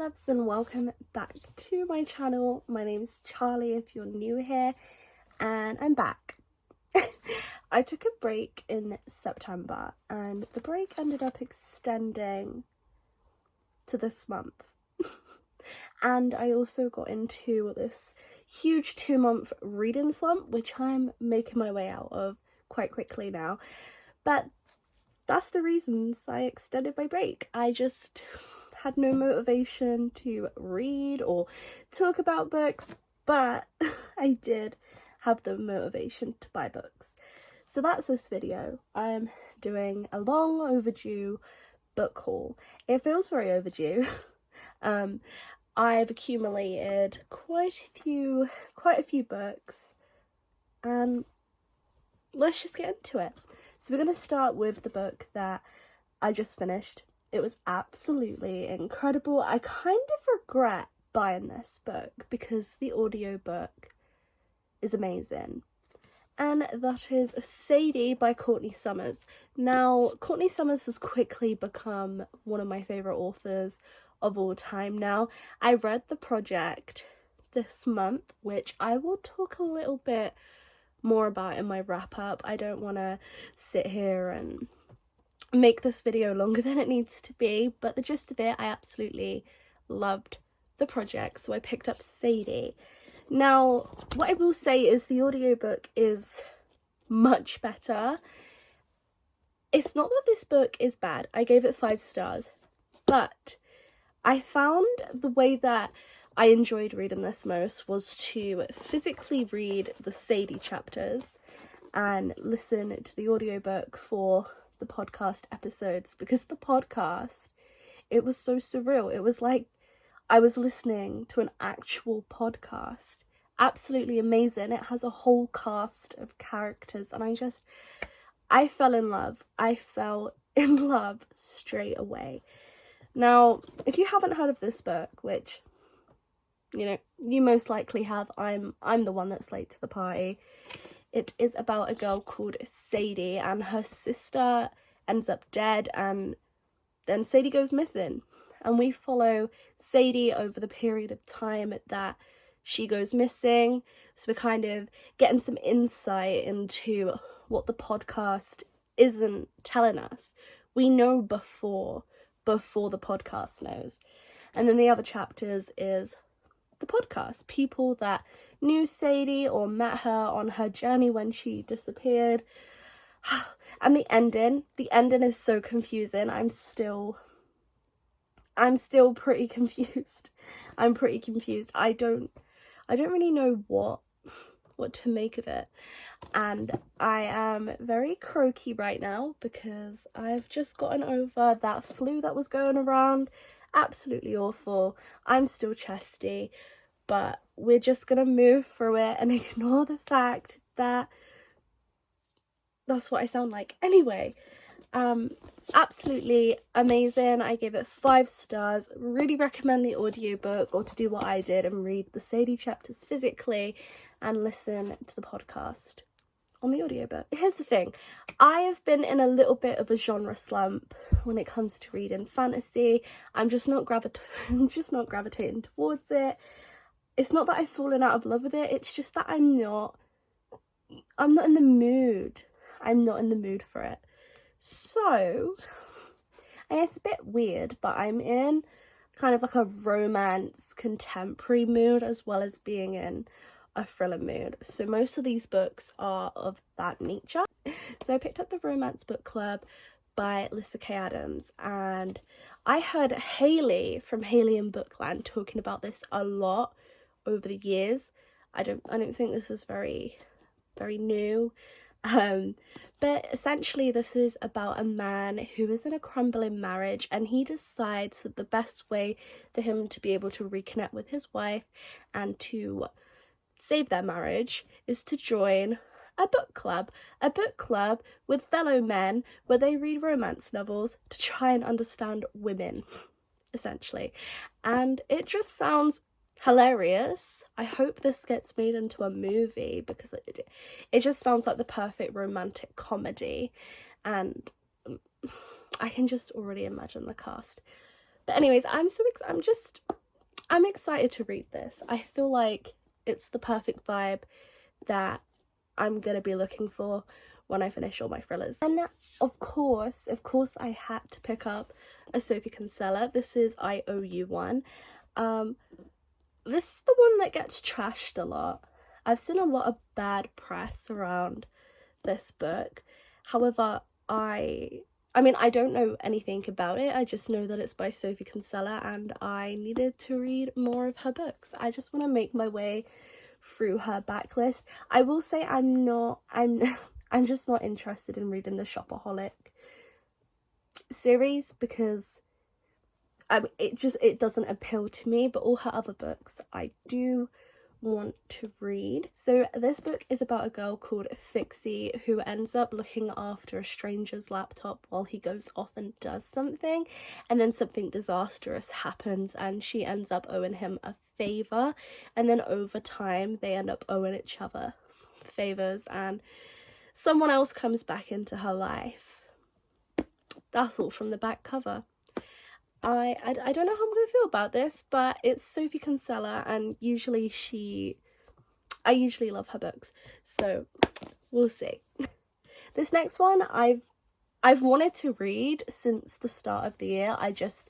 loves, and welcome back to my channel. My name is Charlie if you're new here, and I'm back. I took a break in September and the break ended up extending to this month. And I also got into this huge 2-month reading slump, which I'm making my way out of quite quickly now. But that's the reasons I extended my break. I just had no motivation to read or talk about books, but I did have the motivation to buy books. So that's this video. I'm doing a long overdue book haul. It feels very overdue. I've accumulated quite a few books, and let's just get into it. So we're going to start with the book that I just finished. It was absolutely incredible. I kind of regret buying this book because the audiobook is amazing. And that is Sadie by Courtney Summers. Now, Courtney Summers has quickly become one of my favourite authors of all time now. I read The Project this month, which I will talk a little bit more about in my wrap up. I don't want to sit here and make this video longer than it needs to be, but the gist of it, I absolutely loved The Project, so I picked up Sadie. Now, what I will say is the audiobook is much better. It's not that this book is bad. I gave it 5 stars, but I found the way that I enjoyed reading this most was to physically read the Sadie chapters and listen to the audiobook for the podcast episodes, because the podcast, it was so surreal. It was like I was listening to an actual podcast. Absolutely amazing. It has a whole cast of characters, and I fell in love. I fell in love straight away. Now, if you haven't heard of this book, which, you know, you most likely have, I'm the one that's late to the party. It is about a girl called Sadie, and her sister ends up dead, and then Sadie goes missing. And we follow Sadie over the period of time that she goes missing. So we're kind of getting some insight into what the podcast isn't telling us. We know before the podcast knows. And then the other chapters is the podcast. People that knew Sadie or met her on her journey when she disappeared. And the ending is so confusing. I'm still pretty confused. I'm pretty confused. I don't really know what to make of it. And I am very croaky right now because I've just gotten over that flu that was going around. Absolutely awful. I'm still chesty, but we're just gonna move through it and ignore the fact that that's what I sound like. Anyway, absolutely amazing. I gave it 5 stars. Really recommend the audiobook, or to do what I did and read the Sadie chapters physically and listen to the podcast on the audiobook. Here's the thing. I have been in a little bit of a genre slump when it comes to reading fantasy. I'm just not gravitating towards it. It's not that I've fallen out of love with it. It's just that I'm not in the mood. I'm not in the mood for it. So, and it's a bit weird, but I'm in kind of like a romance contemporary mood as well as being in a thriller mood. So most of these books are of that nature. So I picked up the Romance Book Club by Lyssa Kay Adams, and I heard Hayley from Hayley and Bookland talking about this a lot over the years. I don't think this is very new. But essentially this is about a man who is in a crumbling marriage, and he decides that the best way for him to be able to reconnect with his wife and to save their marriage is to join a book club with fellow men where they read romance novels to try and understand women, essentially. And it just sounds hilarious. I hope this gets made into a movie because it just sounds like the perfect romantic comedy, and I can just already imagine the cast. But anyways, I'm excited to read this. I feel like it's the perfect vibe that I'm gonna be looking for when I finish all my thrillers. And of course I had to pick up a Sophie Kinsella. This is I Owe You One. This is the one that gets trashed a lot. I've seen a lot of bad press around this book. However, I mean, I don't know anything about it. I just know that it's by Sophie Kinsella and I needed to read more of her books. I just want to make my way through her backlist. I will say I'm just not interested in reading the Shopaholic series because it doesn't appeal to me, but all her other books I do want to read. So this book is about a girl called Fixie who ends up looking after a stranger's laptop while he goes off and does something, and then something disastrous happens and she ends up owing him a favor, and then over time they end up owing each other favors and someone else comes back into her life. That's all from the back cover. I don't know how I'm going to feel about this, but it's Sophie Kinsella and I usually love her books, so we'll see. This next one I've wanted to read since the start of the year. I just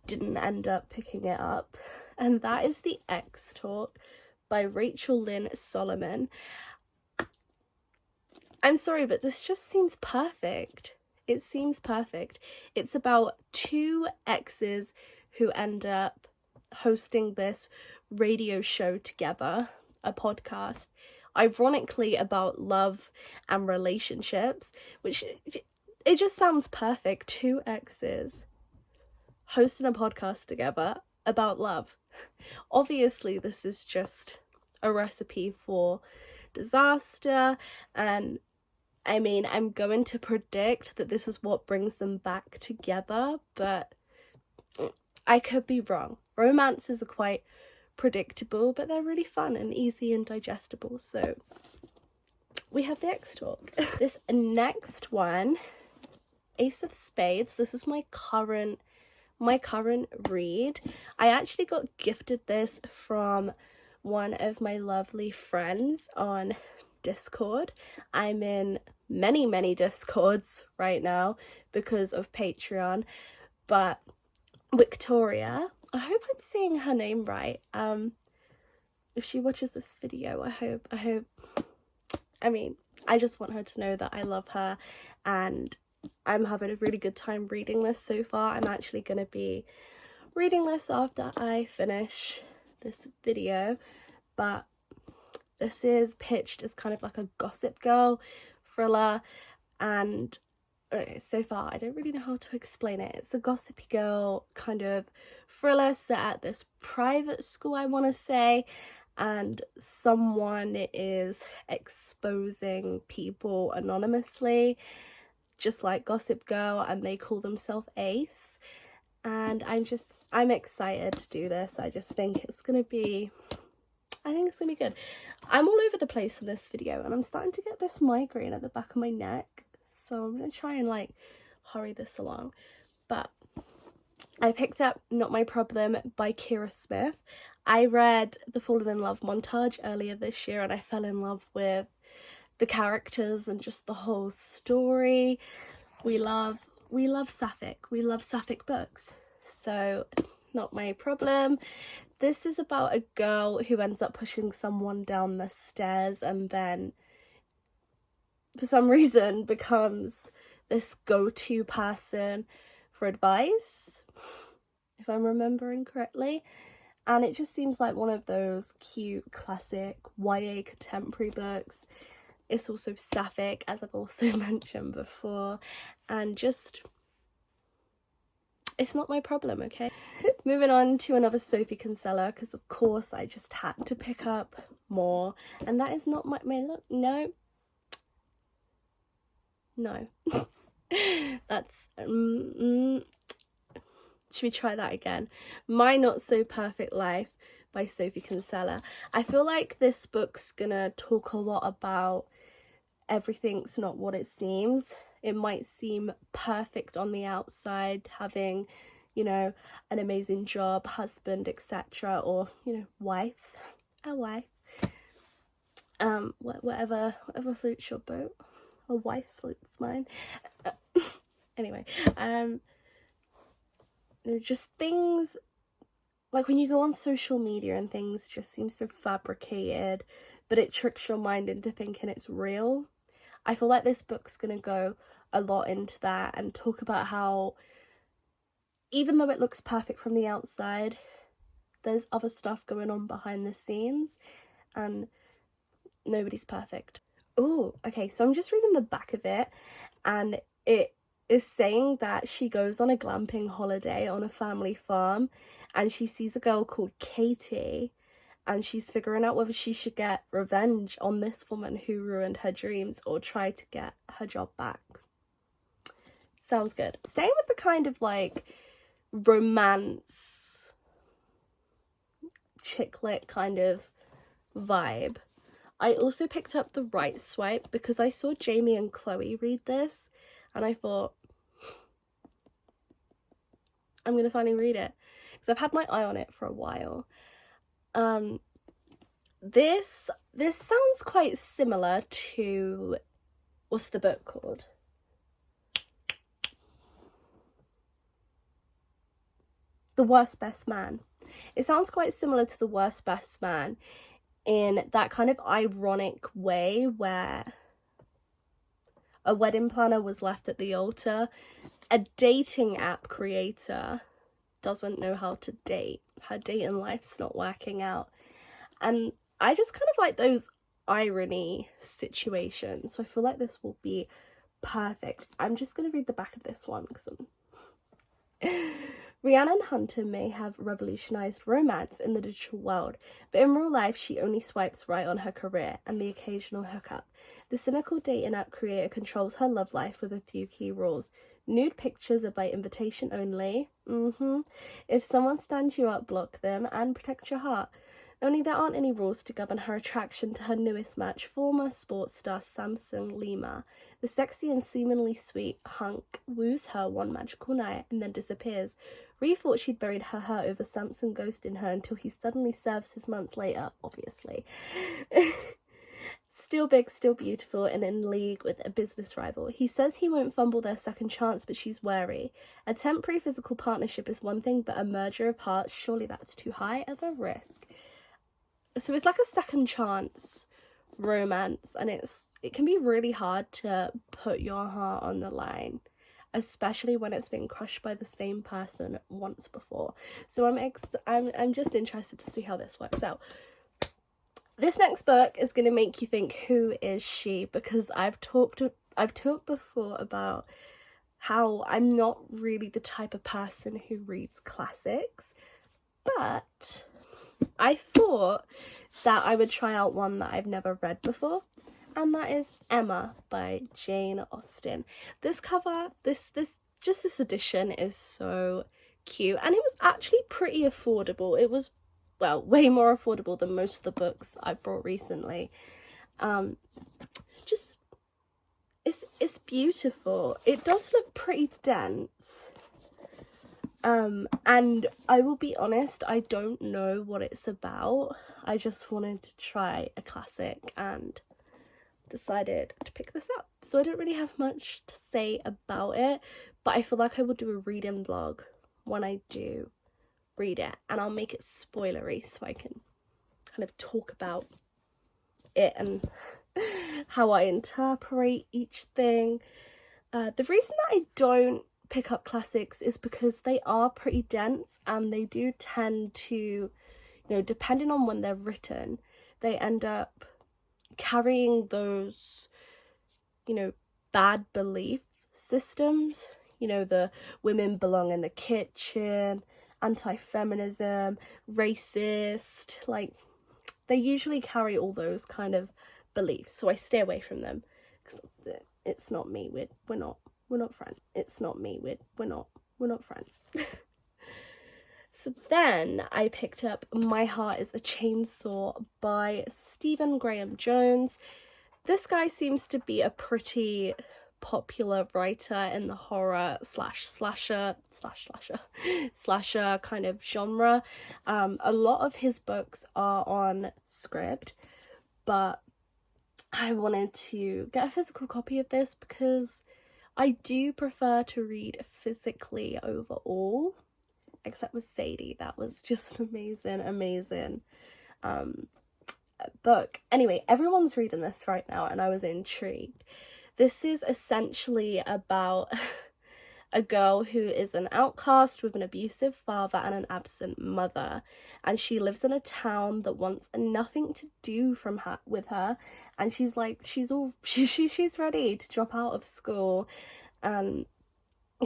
didn't end up picking it up, and that is The X Talk by Rachel Lynn Solomon. I'm sorry, but this just seems perfect. It seems perfect. It's about two exes who end up hosting this radio show together, a podcast, ironically about love and relationships, which it just sounds perfect. Two exes hosting a podcast together about love. Obviously, this is just a recipe for disaster, and I mean, I'm going to predict that this is what brings them back together, but I could be wrong. Romances are quite predictable, but they're really fun and easy and digestible. So we have The X Talk. This next one, Ace of Spades. This is my current read. I actually got gifted this from one of my lovely friends on Discord. I'm in many Discords right now because of Patreon, but Victoria, I hope I'm saying her name right. If she watches this video, I just want her to know that I love her and I'm having a really good time reading this so far. I'm actually going to be reading this after I finish this video, but this is pitched as kind of like a Gossip Girl thriller, and so far I don't really know how to explain it. It's a gossipy girl kind of thriller set at this private school, I want to say, and someone is exposing people anonymously, just like Gossip Girl, and they call themselves Ace. And I'm excited to do this. I think it's gonna be good. I'm all over the place in this video and I'm starting to get this migraine at the back of my neck, so I'm gonna try and like hurry this along. But I picked up Not My Problem by Kira Smith. I read the Fallen in Love montage earlier this year and I fell in love with the characters and just the whole story. We love Sapphic. We love Sapphic books. So Not My Problem. This is about a girl who ends up pushing someone down the stairs and then for some reason becomes this go-to person for advice, if I'm remembering correctly. And it just seems like one of those cute classic YA contemporary books. It's also Sapphic, as I've also mentioned before, and just, it's not my problem, okay? Moving on to another Sophie Kinsella, because of course I just had to pick up more, and that is Not My no that's should we try that again? My Not So Perfect Life by Sophie Kinsella. I feel like this book's gonna talk a lot about everything's not what it seems. It might seem perfect on the outside, having you know, an amazing job, husband, etc., or, you know, wife, a wife, whatever floats your boat. A wife floats mine. Anyway, just things like when you go on social media and things just seem so fabricated, but it tricks your mind into thinking it's real. I feel like this book's gonna go a lot into that and talk about how even though it looks perfect from the outside, there's other stuff going on behind the scenes and nobody's perfect. Oh, okay, so I'm just reading the back of it, and it is saying that she goes on a glamping holiday on a family farm and she sees a girl called Katie, and she's figuring out whether she should get revenge on this woman who ruined her dreams or try to get her job back. Sounds good. Staying with the kind of like romance chick lit kind of vibe, I also picked up The Right Swipe because I saw Jamie and Chloe read this and I thought, I'm gonna finally read it because I've had my eye on it for a while. This sounds quite similar to, what's the book called? The Worst Best Man. It sounds quite similar to The Worst Best Man in that kind of ironic way where a wedding planner was left at the altar. A dating app creator doesn't know how to date. Her dating life's not working out. And I just kind of like those irony situations. So I feel like this will be perfect. I'm just going to read the back of this one because Rhiannon Hunter may have revolutionized romance in the digital world, but in real life she only swipes right on her career and the occasional hookup. The cynical dating app creator controls her love life with a few key rules. Nude pictures are by invitation only. If someone stands you up, block them and protect your heart. Only there aren't any rules to govern her attraction to her newest match, former sports star Samson Lima. The sexy and seemingly sweet hunk woos her one magical night and then disappears. Rhea thought she'd buried her hurt over Samson ghosting her until he suddenly surfaces months later, obviously. Still big, still beautiful, and in league with a business rival. He says he won't fumble their second chance, but she's wary. A temporary physical partnership is one thing, but a merger of hearts, surely that's too high of a risk. So it's like a second chance romance, and it can be really hard to put your heart on the line, especially when it's been crushed by the same person once before. So I'm just interested to see how this works out. This next book is going to make you think, who is she? Because I've talked before about how I'm not really the type of person who reads classics, but I thought that I would try out one that I've never read before, and that is Emma by Jane Austen. This cover, this edition is so cute, and it was actually pretty affordable. It was, well, way more affordable than most of the books I've brought recently. It's beautiful. It does look pretty dense. And I will be honest, I don't know what it's about. I just wanted to try a classic and decided to pick this up. So I don't really have much to say about it, but I feel like I will do a reading vlog when I do read it, and I'll make it spoilery so I can kind of talk about it and how I interpret each thing. The reason that I don't pick up classics is because they are pretty dense, and they do tend to, you know, depending on when they're written, they end up carrying those, you know, bad belief systems, you know, the women belong in the kitchen, anti-feminism, racist, like they usually carry all those kind of beliefs, so I stay away from them because it's not me. We're not friends. It's not me. We're not friends. So then I picked up My Heart is a Chainsaw by Stephen Graham Jones. This guy seems to be a pretty popular writer in the horror slasher kind of genre. A lot of his books are on script, but I wanted to get a physical copy of this because I do prefer to read physically overall, except with Sadie. That was just amazing book. Anyway, everyone's reading this right now and I was intrigued. This is essentially about a girl who is an outcast with an abusive father and an absent mother, and she lives in a town that wants nothing to do with her, and she's ready to drop out of school and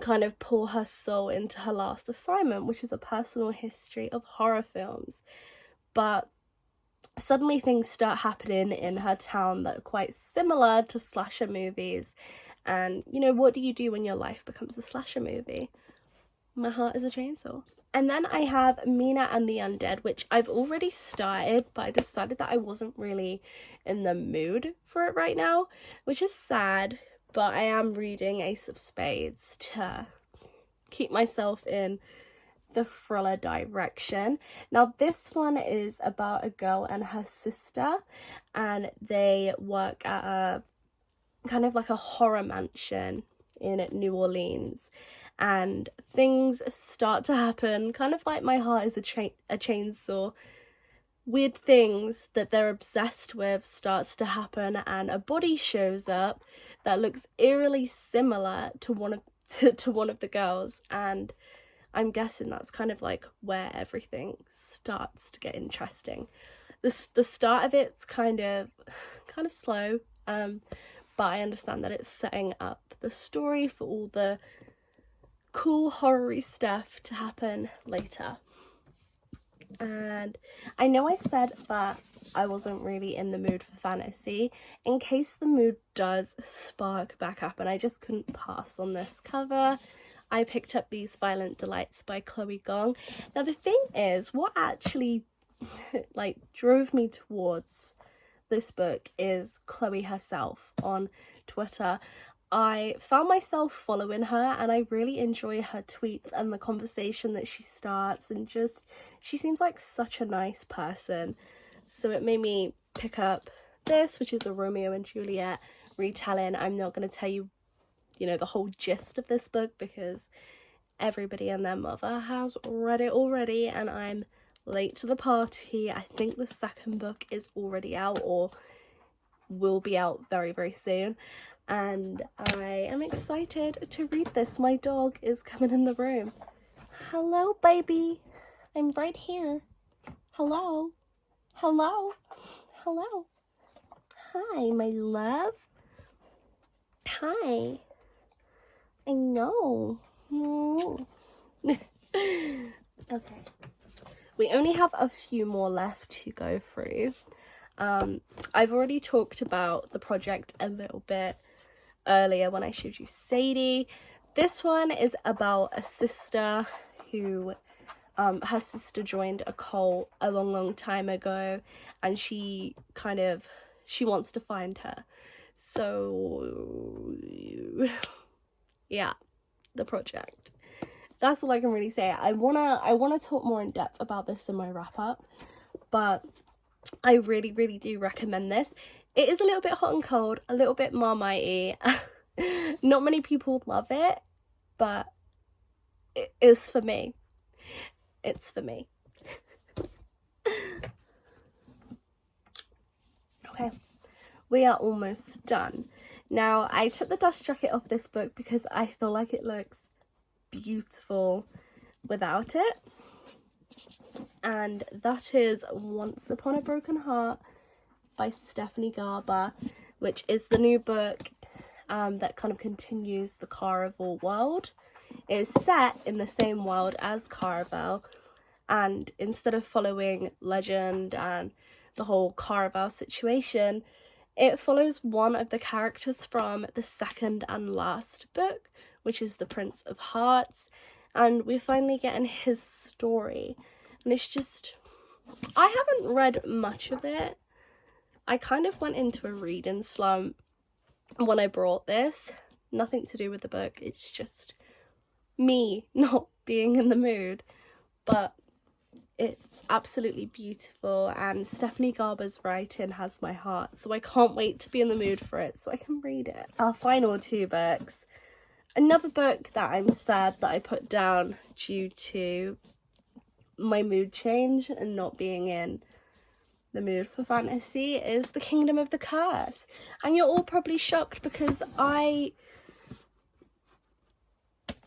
kind of pour her soul into her last assignment, which is a personal history of horror films. But suddenly things start happening in her town that are quite similar to slasher movies. And, you know, what do you do when your life becomes a slasher movie? My heart is a chainsaw. And then I have Mina and the Undead, which I've already started, but I decided that I wasn't really in the mood for it right now, which is sad, but I am reading Ace of Spades to keep myself in the thriller direction. Now this one is about a girl and her sister, and they work at a kind of like a horror mansion in New Orleans, and things start to happen, kind of like My Heart is a Chainsaw. Weird things that they're obsessed with starts to happen, and a body shows up that looks eerily similar to one of the girls, and I'm guessing that's kind of like where everything starts to get interesting. The start of it's kind of slow, but I understand that it's setting up the story for all the cool horror-y stuff to happen later. And I know I said that I wasn't really in the mood for fantasy. In case the mood does spark back up and I just couldn't pass on this cover, I picked up these Violent Delights by Chloe Gong. Now the thing is, what actually like drove me towards this book is Chloe herself on Twitter. I found myself following her and I really enjoy her tweets and the conversation that she starts, and just she seems like such a nice person. So it made me pick up this, which is a Romeo and Juliet retelling. I'm not going to tell you, the whole gist of this book because everybody and their mother has read it already and I'm late to the party. I think the second book is already out or will be out very, very soon. And I am excited to read this. My dog is coming in the room. Hello, baby. I'm right here. Hello. Hello. Hello. Hi, my love. Hi. I know. Okay. We only have a few more left to go through. I've already talked about the project a little bit earlier when I showed you Sadie. This one is about a sister who her sister joined a cult a long time ago, and she wants to find her. So yeah, the project. That's all I can really say. I wanna talk more in depth about this in my wrap up, but I really do recommend this. It is a little bit hot and cold, a little bit Marmite-y. Not many people love it, but it is for me. It's for me. Okay, we are almost done. Now, I took the dust jacket off this book because I feel like it looks beautiful without it. And that is Once Upon a Broken Heart by Stephanie Garber, which is the new book that kind of continues the Caraval world. It is set in the same world as Caraval, and instead of following legend and the whole Caraval situation, it follows one of the characters from the second and last book, which is The Prince of Hearts, and we're finally getting his story. And it's just, I haven't read much of it. I kind of went into a reading slump when I brought this, nothing to do with the book. It's just me not being in the mood. But it's absolutely beautiful, and Stephanie Garber's writing has my heart, so I can't wait to be in the mood for it so I can read it. Our final two books. Another book that I'm sad that I put down due to my mood change and not being in the mood for fantasy is The Kingdom of the Curse. And you're all probably shocked because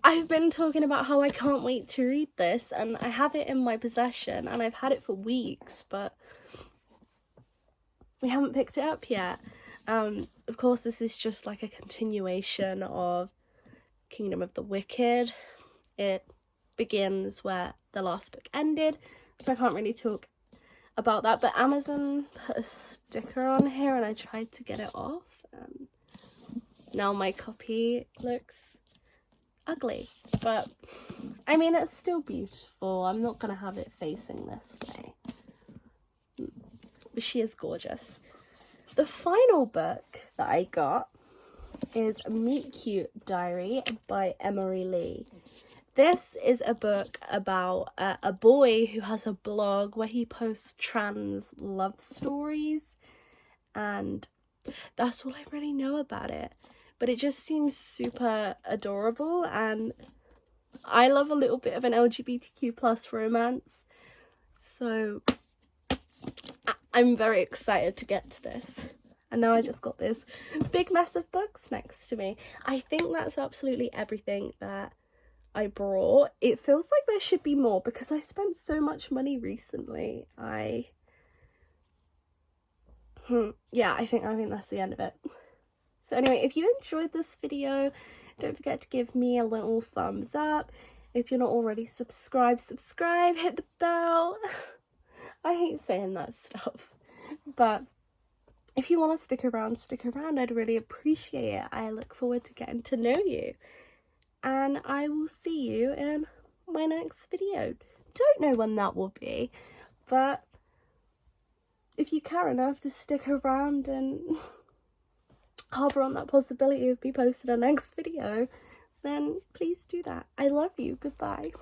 I've been talking about how I can't wait to read this, and I have it in my possession and I've had it for weeks, but we haven't picked it up yet. Of course, this is just like a continuation of Kingdom of the Wicked. It begins where the last book ended, so I can't really talk about that, but Amazon put a sticker on here and I tried to get it off, and now my copy looks ugly, but I mean, it's still beautiful. I'm not gonna have it facing this way, but she is gorgeous. The final book that I got is Meet Cute Diary by Emery Lee. This is a book about a boy who has a blog where he posts trans love stories, and that's all I really know about it. But it just seems super adorable, and I love a little bit of an LGBTQ plus romance, so I'm very excited to get to this. And now I just got this big mess of books next to me. I think that's absolutely everything that I brought. It feels like there should be more because I spent so much money recently. Yeah, I think that's the end of it. So anyway, if you enjoyed this video, don't forget to give me a little thumbs up. If you're not already subscribed, subscribe, hit the bell. I hate saying that stuff, but if you want to stick around, I'd really appreciate it. I look forward to getting to know you, and I will see you in my next video. Don't know when that will be, but if you care enough to stick around and harbour on that possibility of me posting a next video, then please do that. I love you. Goodbye.